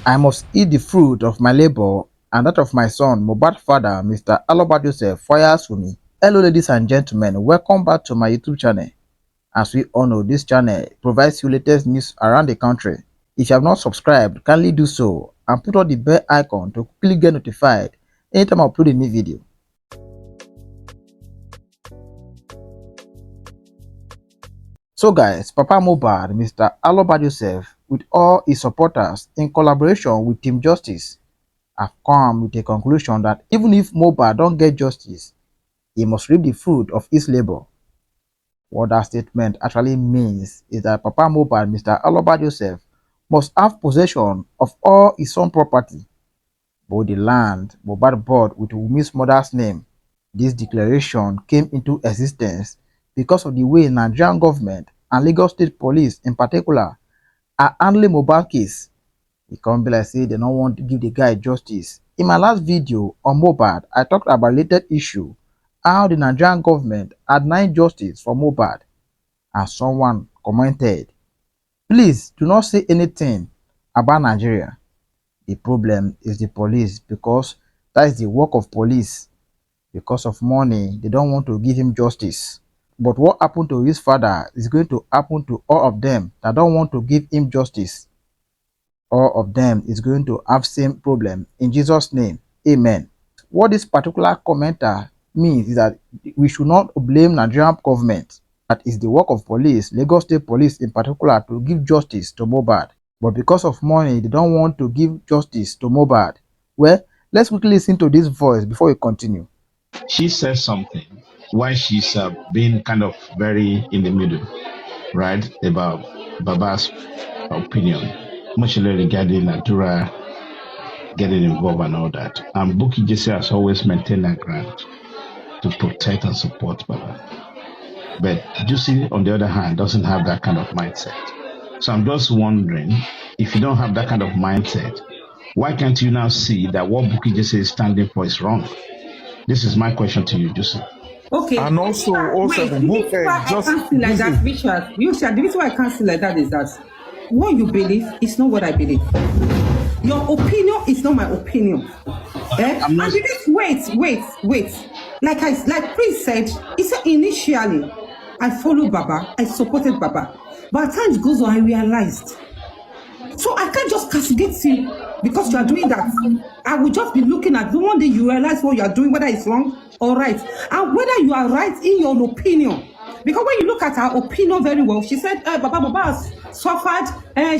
I must eat the fruit of my labor and that of my son, Mohbad father, Mr. Aloba Joseph, fires for me. Hello, ladies and gentlemen. Welcome back to my YouTube channel. As we all know, this channel provides you latest news around the country. If you have not subscribed, kindly do so and put on the bell icon to quickly get notified anytime I upload a new video. So guys, Papa Mohbad, Mr. Aloba Joseph, with all his supporters in collaboration with Team Justice, have come with a conclusion that even if Mohbad don't get justice, he must reap the fruit of his labor. What that statement actually means is that Papa Mohbad, Mr. Aloba Joseph, must have possession of all his own property, both the land Mohbad bought with Wunmi's mother's name. This declaration came into existence because of the way Nigerian government and Lagos State Police in particular are handling Mohbad case. E come be like say they don't want to give the guy justice. In my last video on Mohbad, I talked about related issue, how the Nigerian government had denied justice for Mohbad, and someone commented, "Please do not say anything about Nigeria. The problem is the police because that is the work of police. Because of money, they don't want to give him justice. But what happened to his father is going to happen to all of them that don't want to give him justice. All of them is going to have same problem in Jesus' name. Amen." What this particular commenter means is that we should not blame Nigerian government. That is the work of police, Lagos State Police in particular, to give justice to Mohbad. But because of money, they don't want to give justice to Mohbad. Well, let's quickly listen to this voice before we continue. She says something why she's being kind of very in the middle, right, about Baba's opinion, much regarding Natura getting involved and all that. And Buki Jesse has always maintained that ground to protect and support Baba. But Juicy, on the other hand, doesn't have that kind of mindset. So I'm just wondering, if you don't have that kind of mindset, why can't you now see that what Buki Jesse is standing for is wrong? This is my question to you, Juicy. Okay. And also, wait, the reason why I can't see like that, Richard. The reason why I can't see like that is that what you believe is not what I believe. Your opinion is not my opinion. I'm not... Wait. Like Prince said, he said initially, I followed Baba, I supported Baba. But as time goes on, I realized. So I can't just castigate you because you are doing that. I will just be looking at the one day you realize what you are doing, whether it's wrong or right, and whether you are right in your opinion. Because when you look at her opinion very well, she said, Baba has suffered,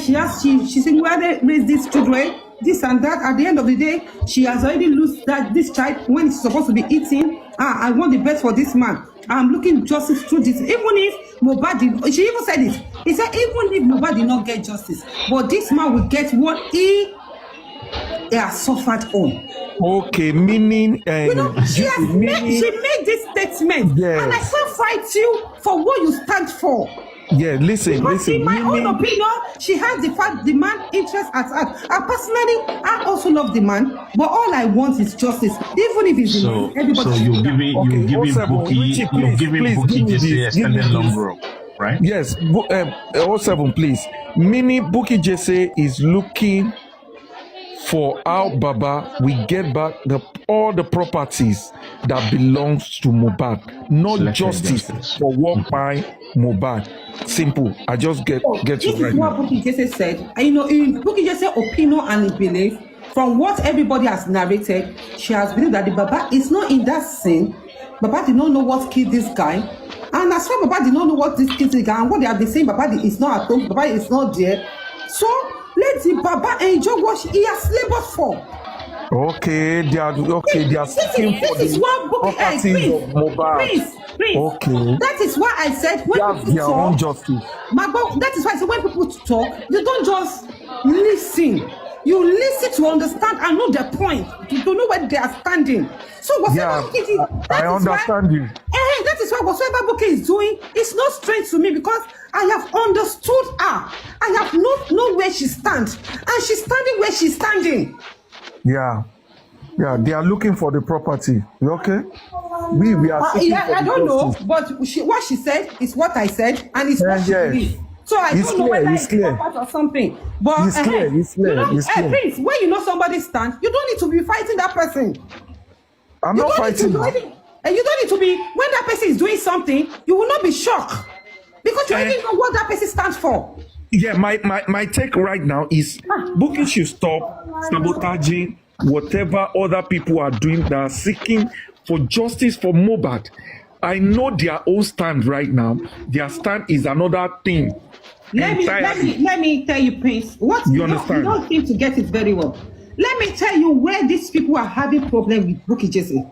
she said, where they raise these children, this and that. At the end of the day, she has already lost this child when it's supposed to be eating. I want the best for this man. I'm looking justice through this. Even if Mohbad did, she even said it. He said, even if Mohbad did not get justice, but this man will get what he has suffered on. Okay, meaning she made this statement, yes. And I can't fight you for what you stand for. Yeah, listen. In my own opinion, she has the man interest at heart. I also love the man, but all I want is justice. Even if it's everybody. So you're giving Buki Jesse extended number, right? Yes, 07, please. Meaning Buki Jesse is looking for how Baba will get back all the properties that belongs to Mohbad, not justice for what by Mohbad. Simple. I just get to this is right what Buki Jesse said. In Buki Jesse's opinion and belief, from what everybody has narrated, she has believed that the Baba is not in that scene. Baba did not know what killed this guy. And as far Baba did not know what this killed the guy, and what they have been saying, Baba is not at home, Baba is not there. So let the Baba enjoy what he has labored for. Okay, they are seeking for the properties of Mohbad. Please. Okay. That is why I said when people their own justice. That is why I said when people talk, you don't just listen. You listen to understand and know their point. You don't know where they are standing. So whatever I understand you. That is why whatever Buki is doing is not strange to me because I have understood her. I have known where she stands, and she's standing where she's standing. Yeah, they are looking for the property. Okay, we are. I don't know, but what she said is what I said, and it's what she believes. So I It's don't know clear. whether It's it's clear. purpose or something. But It's clear. It's you clear. know, It's clear. Prince, when you know somebody stand, you don't need to be fighting that person. I'm You not don't need to fighting do now. anything. And you don't need to be, when that person is doing something, you will not be shocked. Because you already know what that person stands for. Yeah, my take right now is Booking should stop sabotaging whatever other people are doing that are seeking for justice for Mohbad. I know their own stand right now. Their stand is another thing entirely. Let me tell you, Prince. What You you understand? don't seem to get it very well. Let me tell you where these people are having problem with Bukky Jesse.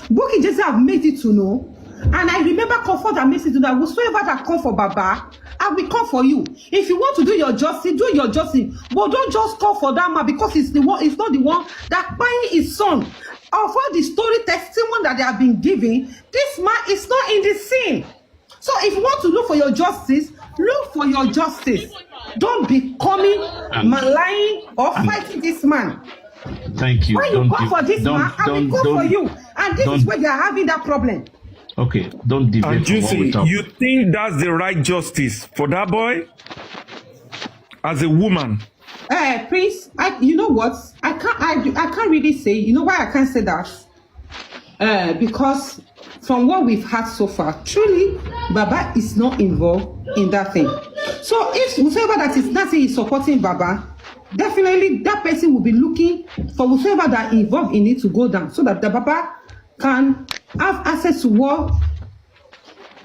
Bukky Jesse have made it to know, and I remember comfort that makes it to know that whosoever that come for Baba, I will come for you. If you want to do your justice, do your justice. But don't just call for that man because it's the one, it's not the one that buying his son. Of all the story testimony that they have been giving, this man is not in the scene. So if you want to look for your justice, look for your justice. Don't be coming, lying, or fighting this man. Thank you. When you come for this man, I will go for you. And this is where they are having that problem. Okay, don't deviate And from what we Juicy, talk. you think that's the right justice for that boy? As a woman. Prince, you know what? I can't really say. You know why I can't say that? Because from what we've had so far, truly, Baba is not involved in that thing. So if whoever that is nothing is supporting Baba, definitely that person will be looking for whoever that involved in it to go down, so that the Baba can have access to what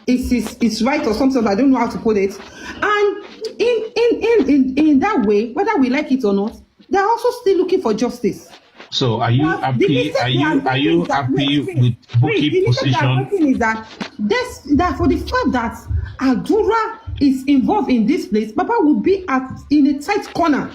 is right or something. I don't know how to put it. And in that way, whether we like it or not, they're also still looking for justice. So are you happy? Are you happy with Bukky position? Is that for the fact that Adura is involved in this place, Baba will be in a tight corner.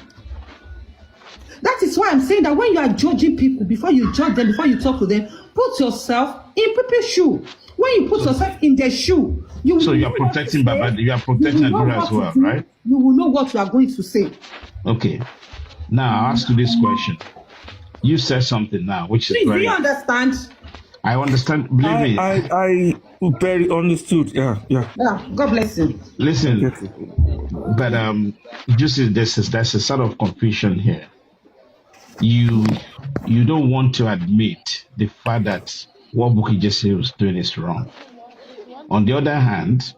That is why I'm saying that when you are judging people, before you judge them, before you talk to them, put yourself in people's shoe. When you put yourself in their shoe, you are protecting Baba. You are protecting Adura as well, right? You will know what you are going to say. Okay. Now I'll ask you this question. You said something now, which is Please, very. do you understand? I understand. Believe me. I very understood. Yeah. Yeah, God bless you. Listen, but just there's a sort of confusion here. You don't want to admit the fact that what Bukky Jesse was doing is wrong. On the other hand,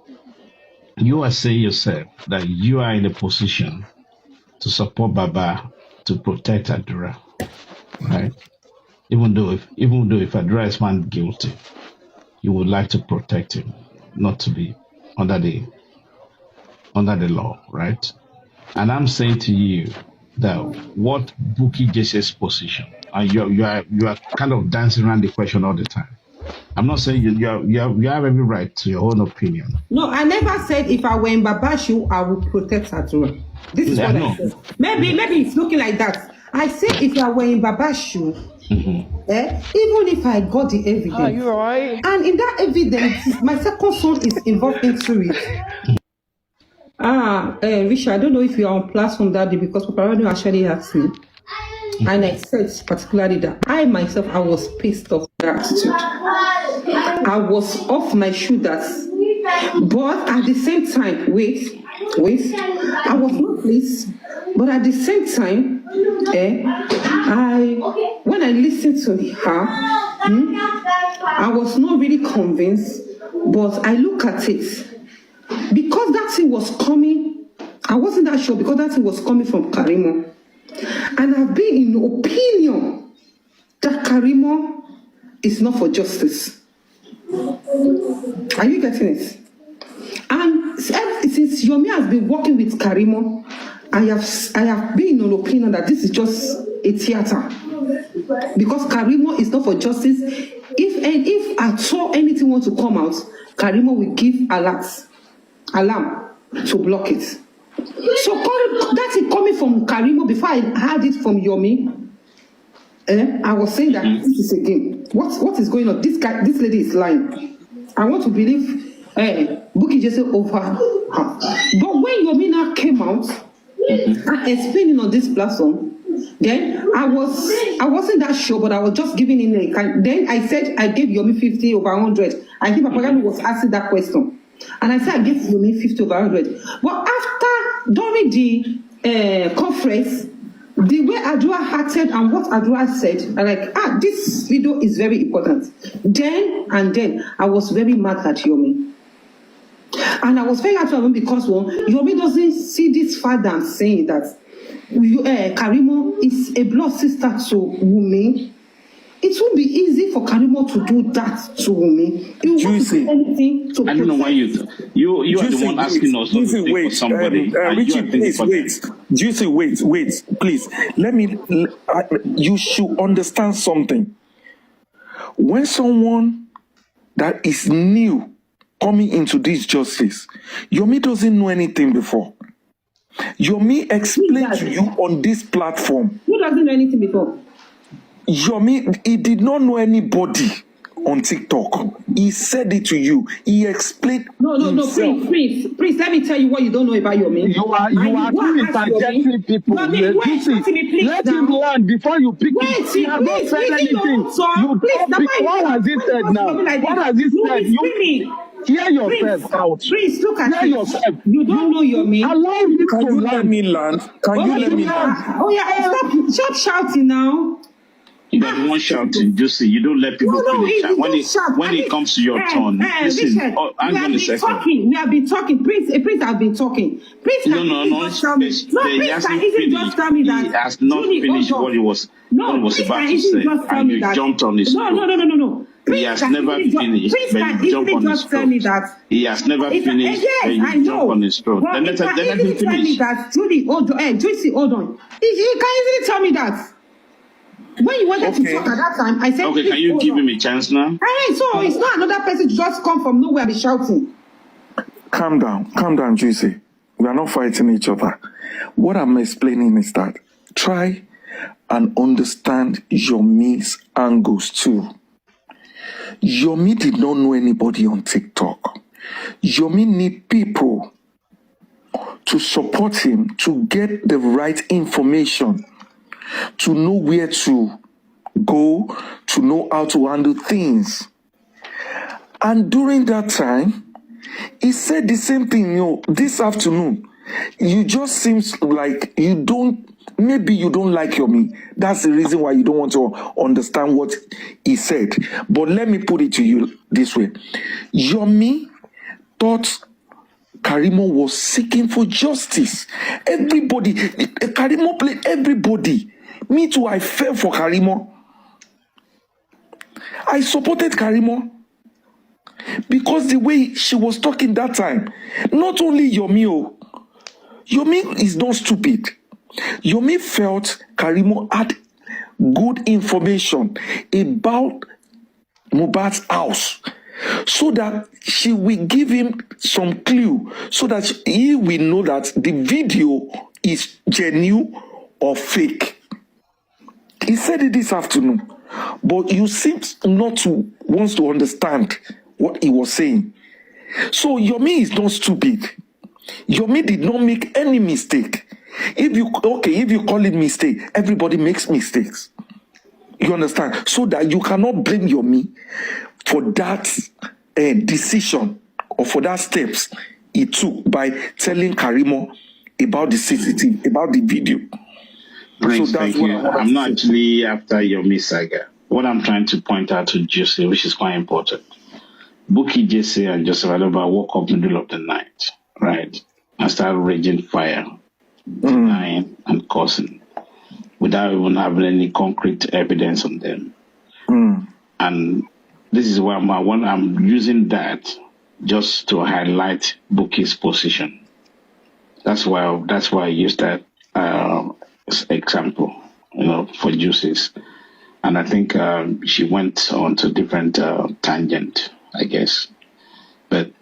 you are saying yourself that you are in a position to support Baba to protect Adura, right? Even though if Adura is found guilty, you would like to protect him, not to be under the law, right? And I'm saying to you that what Bukky Jesse's position, and you are kind of dancing around the question all the time. I'm not saying you have every right to your own opinion. No, I never said if I were in Baba's shoe, I would protect Adura. This is what I said. Maybe it's looking like that. I said if I were in Baba's shoe, even if I got the evidence, Are you alright? and in that evidence, my second son is involved into it. Risha, I don't know if you are on platform that day because Paparazzo actually asked me. And I said particularly that I myself, I was pissed off that attitude. I was off my shoulders. But at the same time, wait, I was not pleased. But at the same time, when I listened to her, I was not really convinced. But I look at it. Because that thing was coming, I wasn't that sure because that thing was coming from Karimo. And I've been in the opinion that Karimo is not for justice. Are you getting it? And since Yomi has been working with Karimo, I have been in an opinion that this is just a theater. Because Karimo is not for justice. If at all anything wants to come out, Karimo will give alarm to block it. So that is coming from Karimo. Before I heard it from Yomi, I was saying that this is a game. What is going on? This lady is lying. I want to believe Bukky Jesse over her. But when Yomi now came out and explaining on this platform, then I wasn't that sure, but I was just giving in then I said I gave Yomi 50 over 100. I think Papagami was asking that question. And I said I gave Wunmi 50 over 100. But after, during the conference, the way Adua acted and what Adua said, I'm like, this video is very important. Then I was very mad at Yomi. And I was very happy about because Yomi doesn't see this father saying that Karimo is a blood sister to Wunmi. It would be easy for Karimo to do that to Wunmi. He would want to do anything to I don't know why you are the one asking us not to think for somebody. Richie, please wait. Juicy, wait, please. You should understand something. When someone that is new coming into this justice, Yomi doesn't know anything before. Yomi explained to you on this platform. Who doesn't know anything before? Yomi, he did not know anybody on TikTok. He said it to you. He explained. No, please, let me tell you what you don't know about Yomi. You are too interjecting people. No, let him learn before you pick it. You have not said anything. What has he said now? What has he said? You hear yourself out. Please look at hear yourself. You don't know Yomi. Allow him to Can you let me land? Can you let me land? Oh yeah, stop shouting now. You don't want shouting, Juicy. You don't let people finish. When it comes to your turn, listen. Richard, hang on a second. We have been talking. Prince has been talking. Prince can Prince can easily just tell me that he has not finished what he was about to say, and you jumped on his throat. No. He has never finished, but you jump on his throat. He has never finished, but you jump on his throat. Then let him finish. Juicy, hold on. He can easily tell me that. When you wanted to talk at that time, I said, okay, can you give him a chance now? So it's not another person to just come from nowhere and be shouting. Calm down, Juicy. We are not fighting each other. What I'm explaining is that try and understand Yomi's angles too. Yomi did not know anybody on TikTok. Yomi need people to support him to get the right information, to know where to go, to know how to handle things. And during that time, he said the same thing, this afternoon. You just seems like maybe you don't like Yomi. That's the reason why you don't want to understand what he said. But let me put it to you this way. Yomi thought Karimo was seeking for justice. Everybody, Karimo played everybody. Me too, I fell for Karimo. I supported Karimo because the way she was talking that time, not only Yomi, Yomi is not stupid. Yomi felt Karimo had good information about Mohbad's house, so that she will give him some clue, so that he will know that the video is genuine or fake. He said it this afternoon, but you seem not to want to understand what he was saying. So Yomi is not stupid. Yomi did not make any mistake. If you call it mistake, everybody makes mistakes. You understand? So that you cannot blame Yomi for that decision or for that steps he took by telling Karimo about the CCTV, about the video. Prince, thank you. I'm not actually after Yomi saga. What I'm trying to point out to Jose, which is quite important. Bukky Jesse and Joseph Aloba woke up in the middle of the night, right? And started raging fire, denying and cursing, without even having any concrete evidence on them. And this is why I'm using that just to highlight Bukky's position. That's why I used that example, for Juices. And I think she went on to different tangent, I guess. But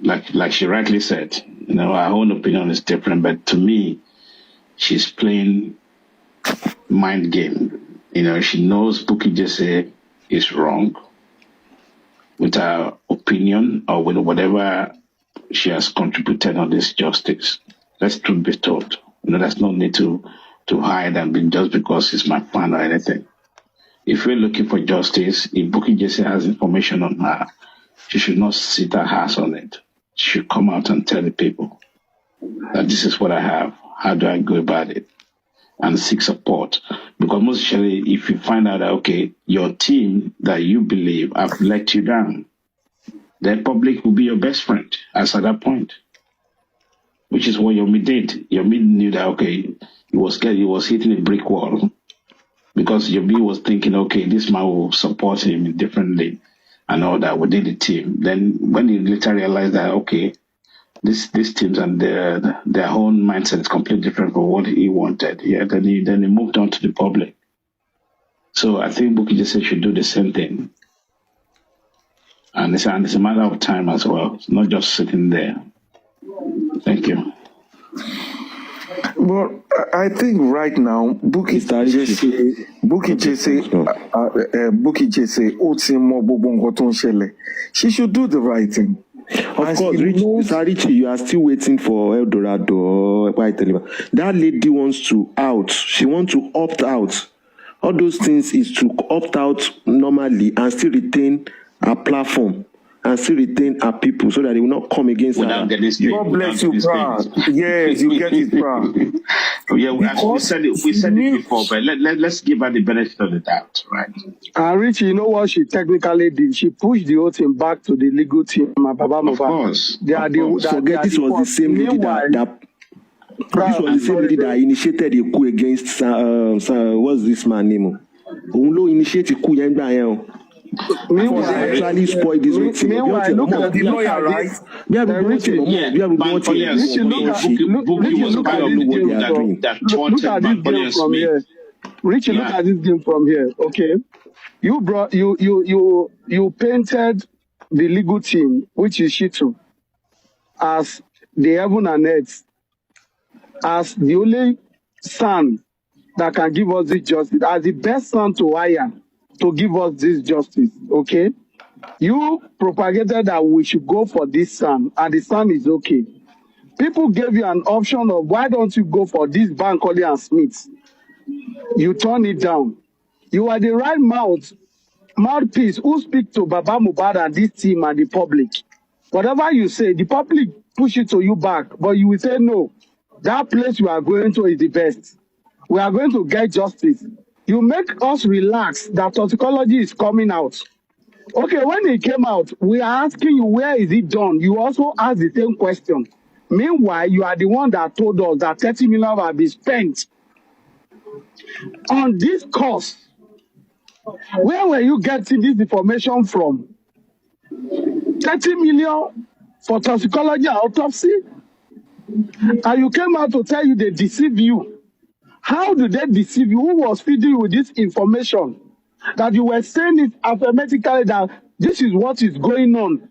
like she rightly said, her own opinion is different. But to me, she's playing mind game. She knows Bukky Jesse is wrong with her opinion or with whatever she has contributed on this justice. Let's truth be told. There's no need to hide and be just because it's my fan or anything. If we're looking for justice, if Bukky Jesse has information on her, she should not sit her ass on it. should come out and tell the people that this is what I have. How do I go about it? And seek support. Because most especially if you find out that, okay, your team that you believe have let you down, the public will be your best friend as at that point. Which is what Yomi did. Yomi knew that, okay, he was hitting a brick wall. Because Yomi was thinking, okay, this man will support him differently and all that within the team. Then when he later realized that, okay, these teams and their own mindset is completely different from what he wanted. Yeah, then he moved on to the public. So I think Bukky Jesse should do the same thing. And it's a matter of time as well. It's not just sitting there. Thank you. But I think right now, Bukky Jesse, she should do the right thing. Of course, Richie, you are still waiting for Eldorado or that lady wants to out. She wants to opt out. All those things is to opt out normally and still retain her platform and still retain her people so that they will not come against her. God bless you, bro. Yes, you get it, bro. Yeah, we said it before, but let's give her the benefit of the doubt, right? Richie, you know what she technically did? She pushed the whole thing back to the legal team. Of course. Forget this was the same lady that this was the same lady that initiated a coup against what's this man name? Onlo initiated a coup meanwhile, actually spoiled this whole thing. Meanwhile, look at the lawyer, right? Richie, look at this game from here. Okay, you painted the legal team, which is Shitu, as the heaven and earth, as the only son that can give us this justice, as the best son to hire to give us this justice. Okay, you propagated that we should go for this son, and the son is okay. People gave you an option of why don't you go for this Bankole and Smith? You turn it down. You are the right mouthpiece who speak to Baba Mohbad and this team and the public. Whatever you say, the public push it to you back, but you will say no. That place we are going to is the best. We are going to get justice. You make us relax that toxicology is coming out. Okay, when it came out, we are asking you where is it done. You also ask the same question. Meanwhile, you are the one that told us that 30 million have been spent on this course. Where were you getting this information from? 30 million for toxicology and autopsy? And you came out to tell you they deceive you. How did they deceive you? Who was feeding you with this information? That you were saying it affirmatively that this is what is going on.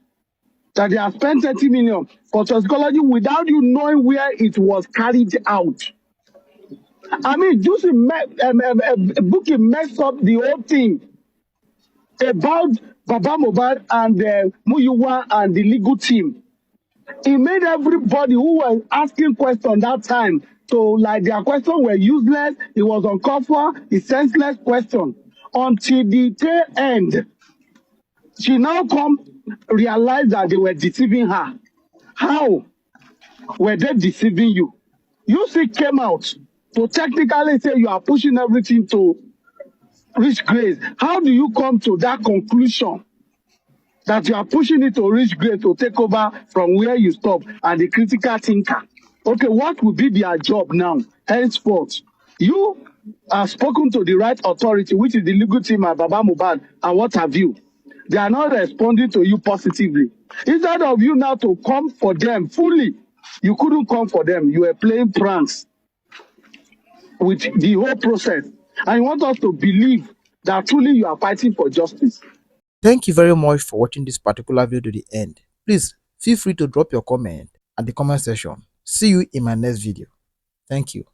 That they have spent 30 million for toxicology without you knowing where it was carried out. I mean, Bukky messed up the whole thing about Baba Mohbad and Muyuwa and the legal team. He made everybody who was asking questions that time so like their questions were useless. It was uncalled for. It's senseless question until the tail end. She now realized that they were deceiving her. How were they deceiving you? You still came out to technically say you are pushing everything to reach grace. How do you come to that conclusion that you are pushing it to reach grace to take over from where you stop and the critical thinker? Okay, what will be their job now? Henceforth, you have spoken to the right authority, which is the legal team at Baba Mohbad, and what have you. They are not responding to you positively. Instead of you now to come for them fully, you couldn't come for them. You were playing pranks with the whole process. And you want us to believe that truly you are fighting for justice. Thank you very much for watching this particular video to the end. Please feel free to drop your comment at the comment section. See you in my next video. Thank you.